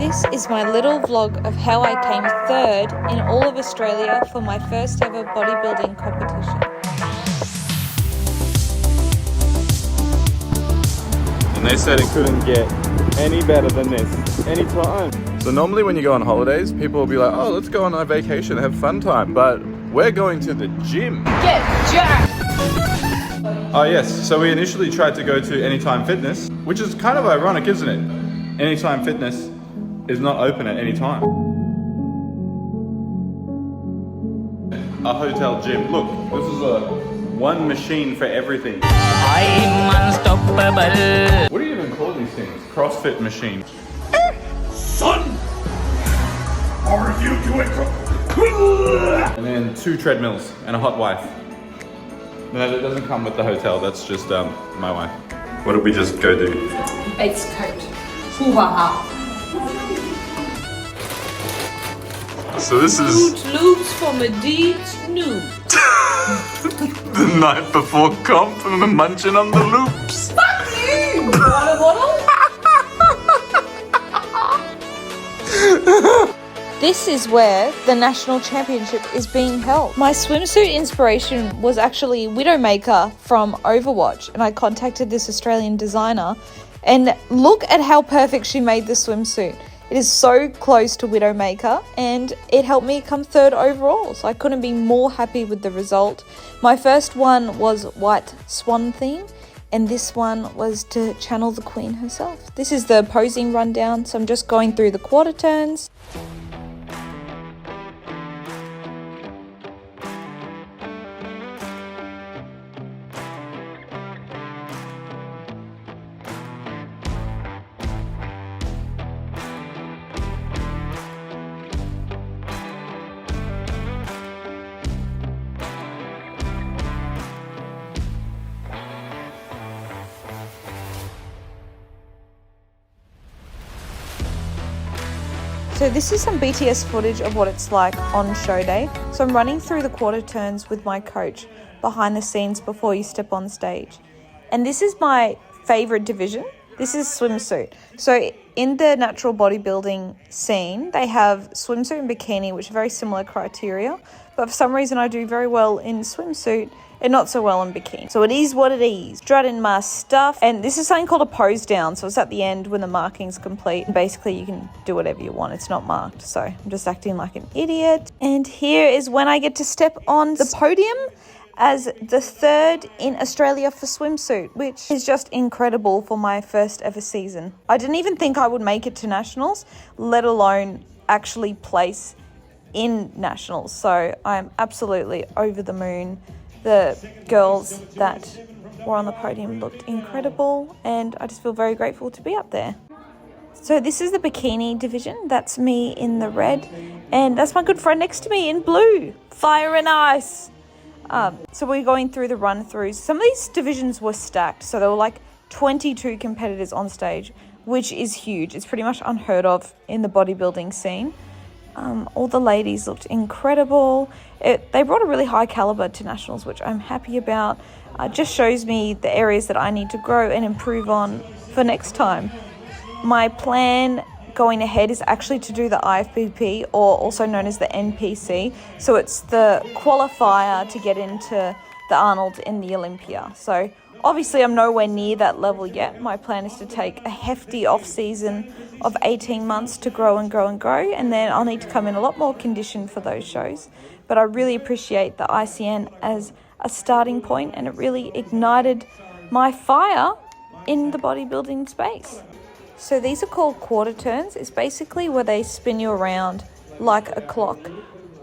This is my little vlog of how I came third in all of Australia for my first ever bodybuilding competition. And they said it couldn't get any better than this any time. So normally when you go on holidays, people will be like, oh, let's go on a vacation, have fun time. But we're going to the gym. Get jacked! Oh yes, so we initially tried to go to Anytime Fitness, which is kind of ironic, isn't it? Anytime Fitness is not open at any time. A hotel gym. Look, this is a one machine for everything. I'm unstoppable. What do you even call these things? CrossFit machine. Son! I'll review you And then 2 treadmills and a hot wife. No, that doesn't come with the hotel. That's just my wife. What did we just go do? It's coat. Hoo-ha-ha. So this is Fruit Loops from a deep snoot. the night before comp and we're munching on the loops. Fuck you! Want a bottle? This is where the national championship is being held. My swimsuit inspiration was actually Widowmaker from Overwatch, and I contacted this Australian designer, and look at how perfect she made the swimsuit. It is so close to Widowmaker, and it helped me come third overall, so I couldn't be more happy with the result. My first one was white swan theme, and this one was to channel the queen herself. This is the posing rundown, so I'm just going through the quarter turns. So this is some BTS footage of what it's like on show day. So I'm running through the quarter turns with my coach behind the scenes before you step on stage. And this is my favorite division. This is swimsuit. So in the natural bodybuilding scene, they have swimsuit and bikini, which are very similar criteria. But for some reason, I do very well in swimsuit and not so well in bikini. So it is what it is. Strutting my stuff. And this is something called a pose down. So it's at the end when the marking's complete. And basically, you can do whatever you want. It's not marked. So I'm just acting like an idiot. And here is when I get to step on the podium as the third in Australia for swimsuit, which is just incredible for my first ever season. I didn't even think I would make it to nationals, let alone actually place in nationals. So I'm absolutely over the moon. The girls that were on the podium looked incredible, and I just feel very grateful to be up there. So this is the bikini division. That's me in the red, and that's my good friend next to me in blue. Fire and ice. So we're going through the run-throughs. Some of these divisions were stacked, so there were like 22 competitors on stage, which is huge. It's pretty much unheard of in the bodybuilding scene. All the ladies looked incredible. They brought a really high caliber to nationals, which I'm happy about. Just shows me the areas that I need to grow and improve on for next time. My plan going ahead is actually to do the IFBB, or also known as the NPC. So it's the qualifier to get into the Arnold in the Olympia. So obviously I'm nowhere near that level yet. My plan is to take a hefty off season of 18 months to grow and grow and grow, and then I'll need to come in a lot more conditioned for those shows. But I really appreciate the ICN as a starting point, and it really ignited my fire in the bodybuilding space. So these are called quarter turns. It's basically where they spin you around like a clock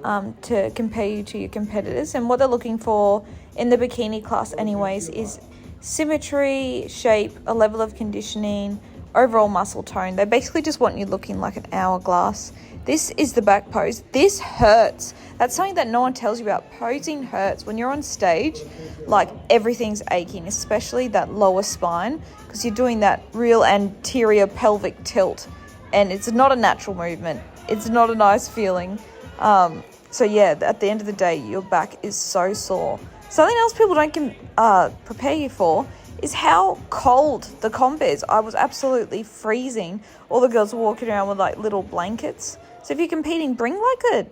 to compare you to your competitors. And what they're looking for in the bikini class anyways is symmetry, shape, a level of conditioning, overall muscle tone. They basically just want you looking like an hourglass. This is the back pose. This hurts. That's something that no one tells you about. Posing hurts. When you're on stage, like everything's aching, especially that lower spine, because you're doing that real anterior pelvic tilt, and it's not a natural movement. It's not a nice feeling. So yeah, at the end of the day, your back is so sore. Something else people don't prepare you for is how cold the comp is. I was absolutely freezing. All the girls were walking around with like little blankets. So if you're competing, bring like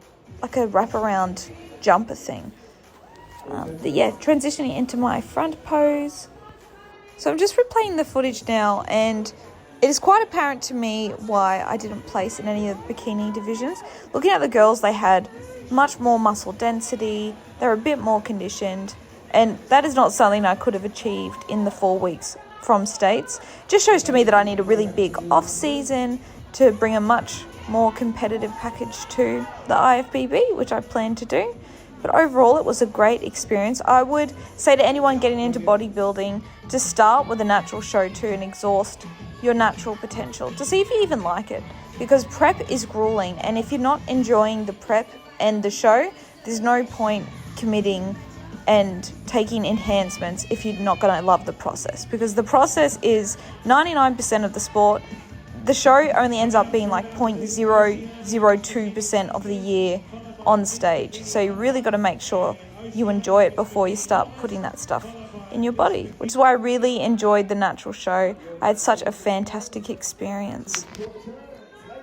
a wraparound jumper thing. But yeah, transitioning into my front pose. So I'm just replaying the footage now, and it is quite apparent to me why I didn't place in any of the bikini divisions. Looking at the girls, they had much more muscle density, they're a bit more conditioned, and that is not something I could have achieved in the 4 weeks from States. Just shows to me that I need a really big off season to bring a much more competitive package to the IFBB, which I plan to do. But overall, it was a great experience. I would say to anyone getting into bodybuilding to start with a natural show to and exhaust your natural potential to see if you even like it, because prep is grueling, and if you're not enjoying the prep and the show, there's no point committing and taking enhancements if you're not going to love the process, because the process is 99% of the sport. The show only ends up being like 0.002% of the year on stage, so you really got to make sure you enjoy it before you start putting that stuff in your body, which is why I really enjoyed the natural show. I had such a fantastic experience.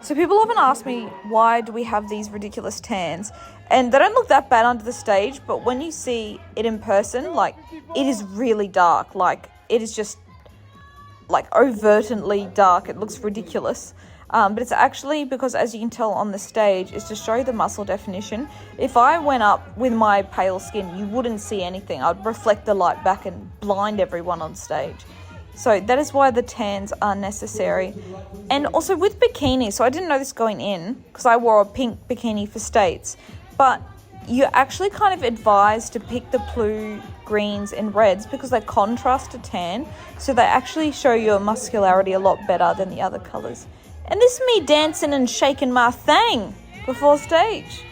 So people often ask me, why do we have these ridiculous tans? And they don't look that bad under the stage, but when you see it in person, like, it is really dark. Like, it is just like overtly dark. It looks ridiculous. But it's actually because, as you can tell on the stage, is to show the muscle definition. If I went up with my pale skin, you wouldn't see anything. I'd reflect the light back and blind everyone on stage. So that is why the tans are necessary. And also with bikini, so I didn't know this going in because I wore a pink bikini for States, but you're actually kind of advised to pick the blue, greens and reds because they contrast to tan. So they actually show your muscularity a lot better than the other colours. And this is me dancing and shaking my thing before stage.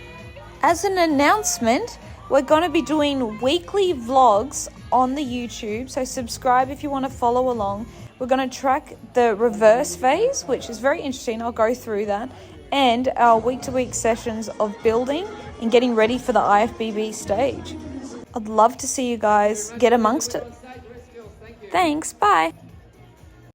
As an announcement, we're going to be doing weekly vlogs on the YouTube, so subscribe if you want to follow along. We're going to track the reverse phase, which is very interesting. I'll go through that, and our week-to-week sessions of building and getting ready for the IFBB stage. I'd love to see you guys get amongst it. Thanks, bye.